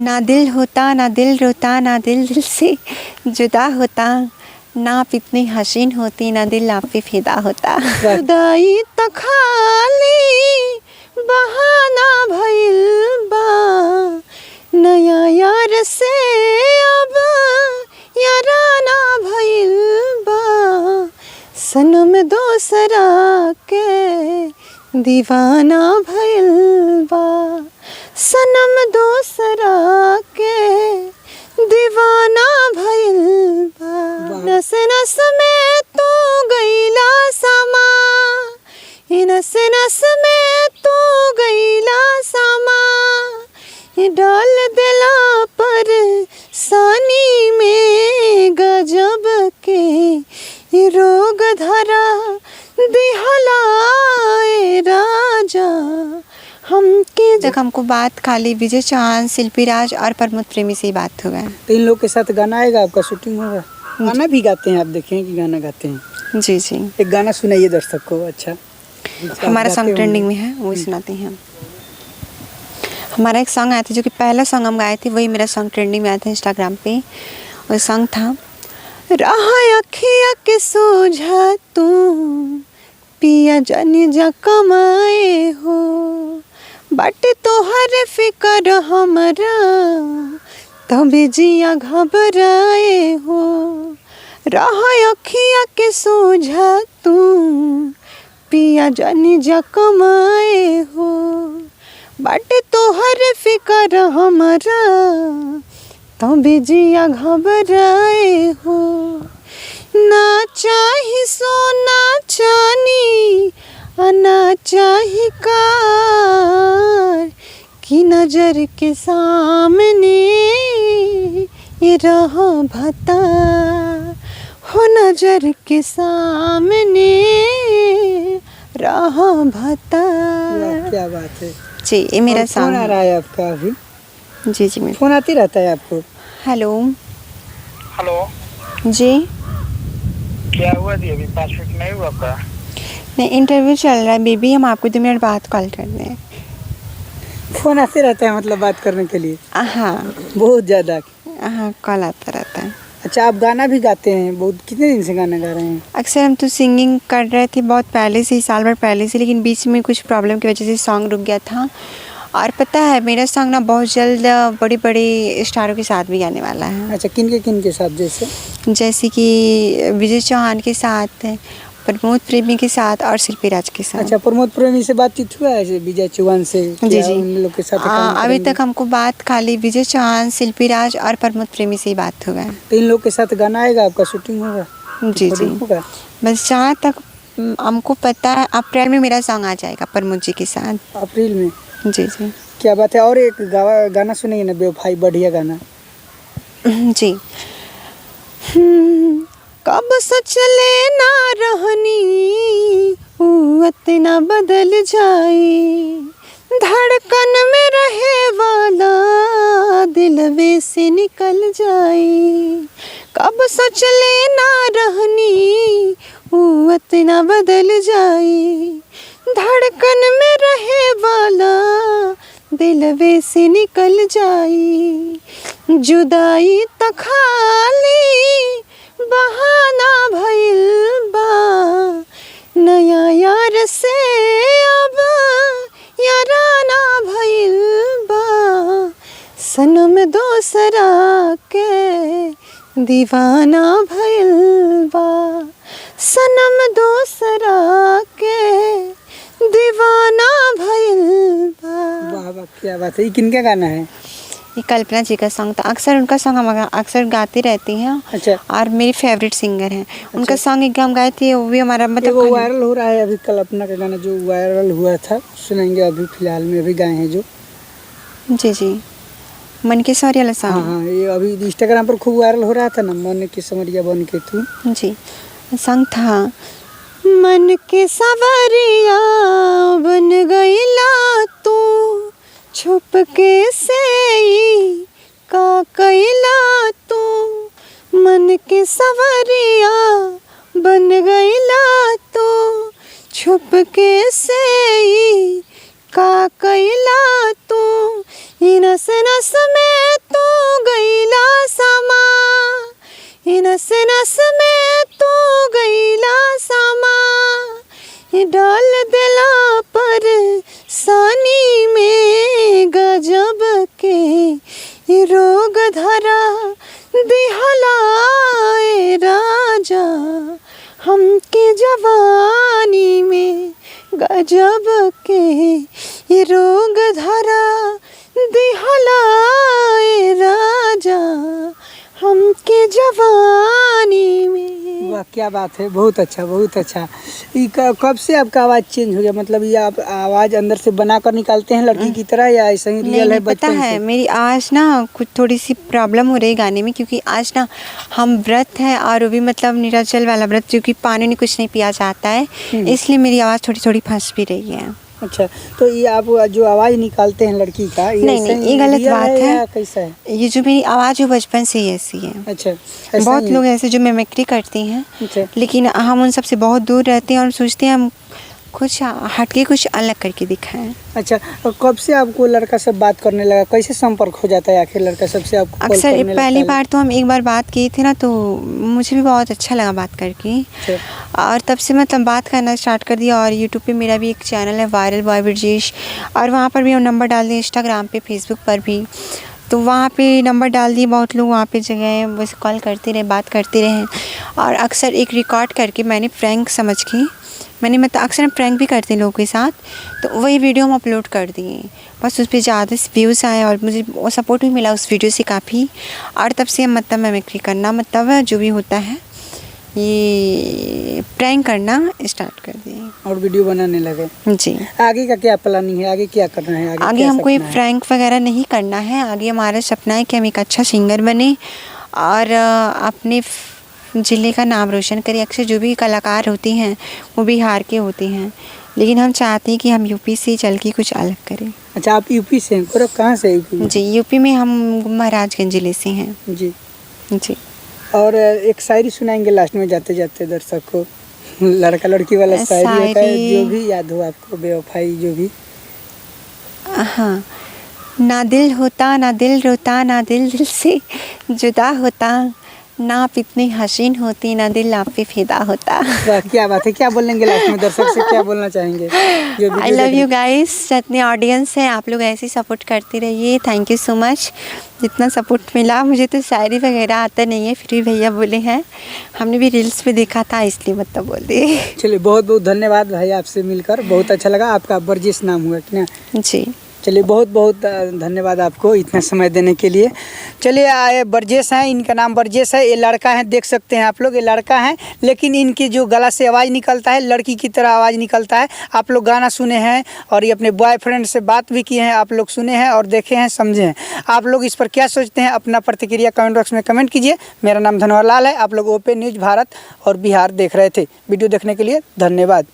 ना दिल होता ना दिल रोता ना दिल दिल से जुदा होता ना आप इतनी हसीन होती ना दिल आप पे फिदा होता। खुदाई तो खाली बहाना भइल बा नया यार से अब याराना भइल बा सनम दोसरा के दीवाना भइल बा सनम दोसरा के दीवाना भइल बा नस नस में तू गईला समा नस नस में तू गईला समा डाल दिला पर सानी में गजब के रोग धरा दिहलाए राजा हमके जब हमको बात खाली विजय चौहान शिल्पी राज और प्रमोद प्रेमी से ही बात होगा। तो इन लोग के साथ गाना आएगा, आपका शूटिंग होगा, गाना भी गाते हैं आप, देखें कि गाना गाते हैं। जी जी, एक गाना सुनाइए दर्शक को। अच्छा, हमारा सॉन्ग ट्रेंडिंग में है, वही सुनाते हैं हम। हमारा एक सॉन्ग आया था जो कि पहला सॉन्ग हम गाए थे, वही मेरा सॉन्ग ट्रेंडिंग में आया था इंस्टाग्राम पे। वो सॉन्ग था राह अखिया के सोझा तू पिया जानी जा कमाए हो बाटे तोहर फिकर हमरा तभी जिया घबराए हो राह अखिया के सोझा तू पिया जानी जा कमाए हो बाटे तोहर फिकर हमरा तभी जिया घबराए हो ना चाही सोना चानी ना चाही कार की नजर के सामने ये रहा भता हो नजर के सामने रहा भता। क्या बात है जी, ये मेरा सॉन्ग आ रहा है आपका अभी? जी जी, मेरा फोन आती रहता है आपको? हेलो हेलो जी, क्या हुआ जी? अभी 5 मिनट नहीं हुआ आपका? नहीं, इंटरव्यू चल रहा है बेबी, हम आपको 2 मिनट बाद कॉल कर दें। फोन आते रहता है मतलब बात करने के लिए? हाँ बहुत ज़्यादा? हाँ, कॉल आता रहता है। अच्छा, आप गाना भी गाते हैं? बहुत, कितने दिन से गाना गा रहे हैं? अक्सर हम तो सिंगिंग कर रहे थे बहुत पहले से ही, साल भर पहले से, लेकिन बीच में कुछ प्रॉब्लम की वजह से सॉन्ग रुक गया था। और पता है मेरा सॉन्ग ना बहुत जल्द बड़ी बड़ी स्टारों के साथ भी गाने वाला है। अच्छा, किन के साथ? जैसे कि विजय चौहान के साथ, प्रमोद प्रेमी के साथ और शिल्पी राज के साथ। अच्छा, प्रमोद प्रेमी से बातचीत हुआ है विजय चौहान से? जी जी, उन लोग के साथ अभी तक हमको बात खाली विजय चौहान शिल्पी राज और प्रमोद प्रेमी से ही बात होगा। तो इन लोग के साथ गाना आएगा, आपका शूटिंग होगा? जी जी, होगा। बस जहाँ तक हमको पता है अप्रैल में मेरा सॉन्ग आ जाएगा प्रमोद जी के साथ। अप्रैल में? जी जी, क्या बात है। और एक गाना सुनिए ना, बेवफाई, बढ़िया गाना। जी। कब सच लेना रहनी इतना बदल जाए धड़कन में रहे वाला दिलवे से निकल जाए कब सच लेना रहनी इतना बदल जाए धड़कन में रहे वाला दिलवे से निकल जाए जुदाई तो खाली बहाना भइल बा नया यार से अब याराना भइल बा सनम दोसरा के दीवाना भइल बा सनम दोसरा के दीवाना भइल बा। वाह वाह, क्या बात है। ये किनका गाना है? ये कल्पना जी का सॉन्ग था। अक्सर उनका सॉन्ग हम अक्सर गाती रहती हैं। अच्छा। और मेरी फेवरेट सिंगर हैं। उनका सॉन्ग एक हम गाए थे, वो भी हमारा मतलब वो वायरल हो रहा है अभी, कल्पना का गाना जो वायरल हुआ था, सुनेंगे अभी फिलहाल में, अभी गाए हैं जो। जी जी, मन के सवरिया वाला हाँ सॉन्ग। हाँ, ये अभी इंस्टाग्राम पर खूब वायरल हो रहा था ना, मन के सवरिया बन के तू। जी, सॉन्ग था मन के सवरिया बन गईला तू छुप के से का कैला तू मन के सवरिया बन गईला तू छुप के से का कैला तू नस नस में ये रोग धरा दिहलाए राजा हमके जवानी में गजब के ये रोग धरा दिहलाए राजा हमके जवानी में। वाह क्या बात है, बहुत अच्छा बहुत अच्छा। ये कब से आपका आवाज़ चेंज हो गया, मतलब ये आप आवाज़ अंदर से बनाकर निकालते हैं लड़की की तरह या ऐसा ही रियल है पता बचपन है से? मेरी आज ना कुछ थोड़ी सी प्रॉब्लम हो रही गाने में, क्योंकि आज ना हम व्रत है और वो भी मतलब निराजल वाला व्रत, क्योंकि पानी नहीं कुछ नहीं पिया जाता है, इसलिए मेरी आवाज़ थोड़ी थोड़ी फंस भी रही है। अच्छा, तो ये आप जो आवाज़ निकालते हैं लड़की का, ये नहीं, ऐसा नहीं, ही ये गलत रियल बात है। या कैसा है? ये जो मेरी आवाज़ है वो बचपन से ही ऐसी है। अच्छा, ऐसा बहुत ही है? लोग ऐसे जो मिमिक्री करती हैं, अच्छा। लेकिन हम उन सबसे बहुत दूर रहते हैं और सोचते हैं हम कुछ हटके कुछ अलग करके दिखाएं। अच्छा, और कब से आपको लड़का सब बात करने लगा, कैसे संपर्क हो जाता है आखिर लड़का सबसे आपको कॉल अक्सर करने लगता पहली है? बार तो हम एक बार बात किए थे ना, तो मुझे भी बहुत अच्छा लगा बात करके, अच्छा। और तब से मतलब बात करना स्टार्ट कर दिया। और यूट्यूब पे मेरा भी एक चैनल है वायरल बॉय ब्रजेश, और वहाँ पर भी हम नंबर डाल दिए, इंस्टाग्राम पे फेसबुक पर भी, तो वहाँ पे नंबर डाल दिए। बहुत लोग वहाँ पे जगह बस कॉल करते रहे, बात करते रहे, और अक्सर एक रिकॉर्ड करके मैंने प्रैंक समझ के मैंने मतलब अक्सर हम प्रैंक भी करते हैं लोगों के साथ, तो वही वीडियो हम अपलोड कर दिए। बस उस पर ज़्यादा व्यूज़ आए और मुझे वो सपोर्ट भी मिला उस वीडियो से काफ़ी, और तब से हम मतलब मिमिक्री करना मतलब जो भी होता है ये प्रैंक करना स्टार्ट कर दिए और वीडियो बनाने लगे। जी। आगे का क्या प्लानिंग है, आगे क्या करना है? आगे क्या हमको ये सपना है? प्रैंक वगैरह नहीं करना है। आगे हमारा सपना है कि हम एक अच्छा सिंगर बने और अपने ज़िले का नाम रोशन करें। अक्सर जो भी कलाकार होती हैं वो बिहार के होते हैं, लेकिन हम चाहते हैं कि हम यूपी से चल के कुछ अलग करें। अच्छा, आप यूपी से हैं? पूरा कहाँ से यूपी में? जी, यूपी में हम महाराजगंज ज़िले से हैं। जी। जी। और एक शायरी सुनाएंगे लास्ट में जाते जाते दर्शक को, लड़का लड़की वाला शायरी होता है, जो भी याद हो आपको, बेवफाई जो भी। हाँ, ना दिल होता ना दिल रोता, ना दिल दिल से जुदा होता, ना आप इतनी हसीन होती, ना दिल आप पे फिदा होता। वाह क्या बात है, क्या बोलेंगे लास्ट में दर्शक से, क्या बोलना चाहेंगे? जो आई लव यू गाइस, जितने ऑडियंस हैं आप लोग ऐसे ही सपोर्ट करते रहिए। थैंक यू सो मच, जितना सपोर्ट मिला। मुझे तो शायरी वगैरह आता नहीं है, फिर भी भैया बोले हैं, हमने भी रील्स पे देखा था इसलिए मतलब बोल दिए। चलिए, बहुत बहुत धन्यवाद भाई, आपसे मिलकर बहुत अच्छा लगा। आपका बरजेश नाम हुआ कि ना? जी। चलिए, बहुत बहुत धन्यवाद आपको इतना समय देने के लिए। चलिए, आए बरजेश हैं, इनका नाम बरजेश है। ये लड़का है, देख सकते हैं आप लोग, ये लड़का है, लेकिन इनकी जो गला से आवाज़ निकलता है लड़की की तरह आवाज़ निकलता है। आप लोग गाना सुने हैं और ये अपने बॉयफ्रेंड से बात भी किए हैं, आप लोग सुने हैं और देखे हैं, समझे हैं। आप लोग इस पर क्या सोचते हैं, अपना प्रतिक्रिया कमेंट बॉक्स में कमेंट कीजिए। मेरा नाम धनवर लाल है। आप लोग ओपन न्यूज़ भारत और बिहार देख रहे थे। वीडियो देखने के लिए धन्यवाद।